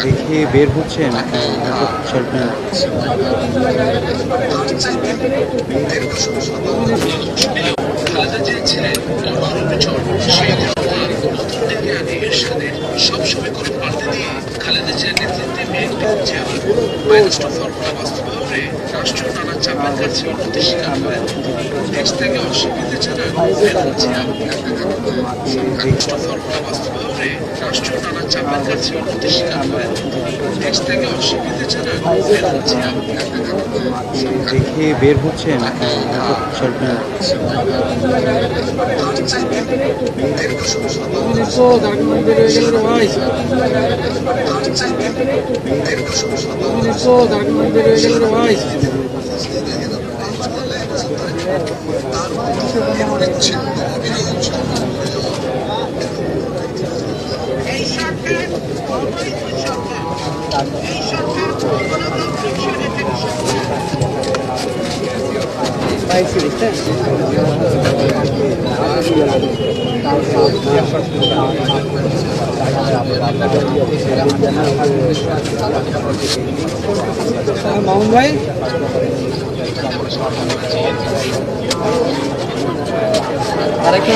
দেখে বের হচ্ছেন খালেদা চেয়েছিলেন ডেকে আনে এরশাদের সবসময় করে পাল্টে দিয়ে খালেদা জিয়ার নেতৃত্বে বিএনপি চেয়ার মাইলস্টোন ফর্মুলা বাস্তবায়নে রাষ্ট্র নানা চাপের কাছে উন্নতি স্বীকার করেন। দেশ থেকে অস্বীকৃতি জানান খালেদা জিয়া। মাইলস্টোন ফর্মুলা বাস্তবায়নে রাষ্ট্র নানা চাপের কাছে উন্নতি স্বীকার করেন। দেশ থেকে অস্বীকৃতি জানান খালেদা জিয়া। দেখে বের হচ্ছেন এই সরকার এই সরকার গণতান্ত্রিক স্বৈরাচারী মামুন ভাই আরেকটা